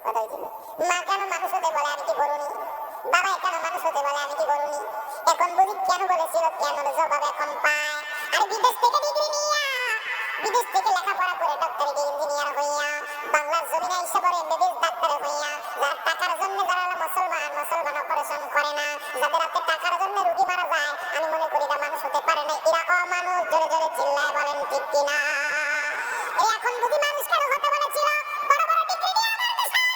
কথা হয়েছিল। মা কেন মানুষ হতে বলে আমি কি গরুনি, বাবা কেন মানুষ হতে বলে আমি কি গরুনি, এখন বুঝি কেন বলেছিল, কেন জবাব এখন পায়। আর বিদেশ থেকে ডিগ্রি নিয়া, বিদেশ থেকে লেখাপড়া করে ডক্টরি ইঞ্জিনিয়ার হইয়া বাংলার জমিনে এসে পড়ে এমবিবিএস ডাক্তার হইয়া, যার টাকার জন্য যারা মুসলমান, মুসলমান অপারেশন করে না, যাদের হাতে টাকার জন্য রুগী মারা যায়, আমি মনে করি এরা মানুষ হতে পারে না, এরা অমানুষ। জোরে জোরে চিল্লায় বলেন ঠিক কিনা। এই এখন বুঝি মানুষ কেন হতে বলেছিল, বড় বড় ডিগ্রি নিয়ে আমার দেশের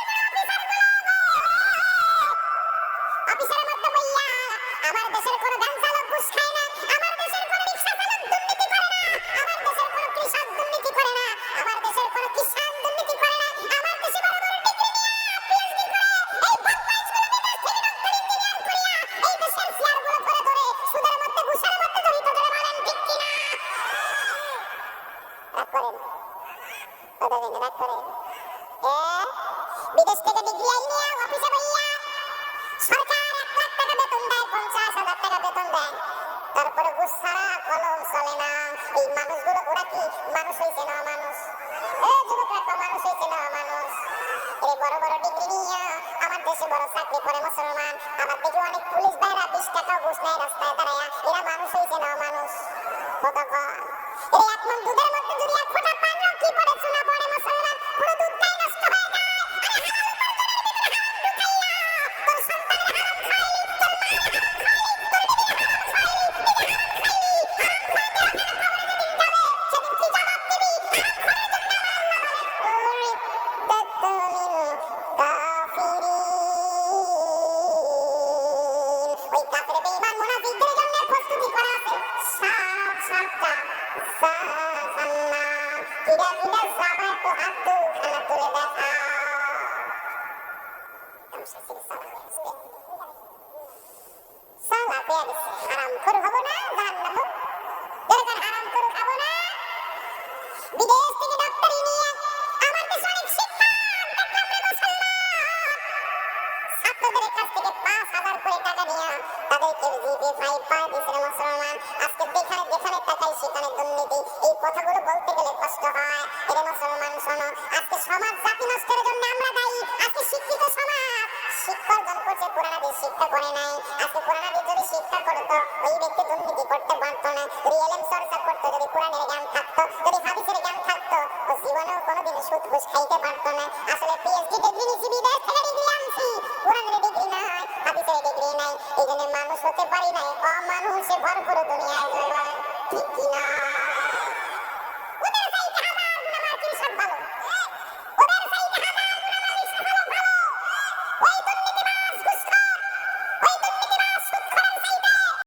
অফিসারের মধ্যে বইয়া আমার দেশের কোনো ব্যাংক চালক ঘুষ খায় না, আমার দেশের কোনো রিক্সা চালক দুর্নীতি করে না, আমার দেশের কোনো কৃষক দুর্নীতি করে না, আমার দেশের কোনো কিষান দুর্নীতি করে না, আমার দেশে বড় বড় ডিগ্রি নিয়ে পিএইচডি করে এই বদমাইশগুলো বিদেশ থেকে ডক্টর ইঞ্জিনিয়ার করিয়া এই দেশের চেয়ারগুলো ধরে ধরে সুদের মধ্যে ঘুষের মধ্যে জড়িত করে বলেন ঠিক কিনা। রাগ করেন, কথা বলেন, রাগ করেন। বিদেশ থেকে ডিগ্রি আইনিয়া অফিসে বইয়া সরকার 1 লাখ টাকা বেতন দেয়, 50,000 টাকা বেতন দেয়, তারপরে ঘুষ ছাড়া কলম চলে না। এই মানুষগুলো ওরা কি মানুষ হয়েছে না মানুষ? যুবকরা মানুষ হয়েছে না মানুষ? এই বড় বড় ডিগ্রি নিয়ে আমার দেশে বড় চাকরি করে মুসলমান, আবার দেখি অনেক পুলিশ ভাইরা 20 টাকা ঘুষ নেয় রাস্তায় দাঁড়ায়, এরা মানুষ হয়েছে না মানুষ? কথা কয় এই 1 মণ দুধের মধ্যে যদি 1 ফোঁটা পান কি পড়ে চুনা পড়ে মুসলমান, পুরো দুধটাই নষ্ট হয়ে যায়। কথাগুলো বলতে গেলে কষ্ট হয়। এরে মুসলমান শোনো, আজকে সমাজ জাতি নষ্টের জন্য আমরা দায়ী। আজকে শিক্ষিত সমাজ শিক্ষা অর্জন করছে, কোরআন হাদিস শিক্ষা করে নাই। আজকে কোরআন হাদিস যদি শিক্ষা করতো ওই ব্যক্তি দুর্নীতি করতে পারতো না, যদি এলেম চর্চা করতো, যদি কোরআনের জ্ঞান থাকতো, যদি হাদিসের জ্ঞান থাকতো, ও জীবনেও কোনোদিন সুদ ঘুষ খাইতে পারতো না। আসলে পিএইচডি ডিগ্রি নিয়েছি, বিদেশ থেকে ডিগ্রি আনছি, কোরআনের ডিগ্রি নাই, হাদিসের ডিগ্রি নাই, এই জন্য মানুষ হতে পারি নাই, অমানুষে ভরপুর দুনিয়ায় ঠিক কিনা। ওই দুর্নীতিবাজ ঘুষখোর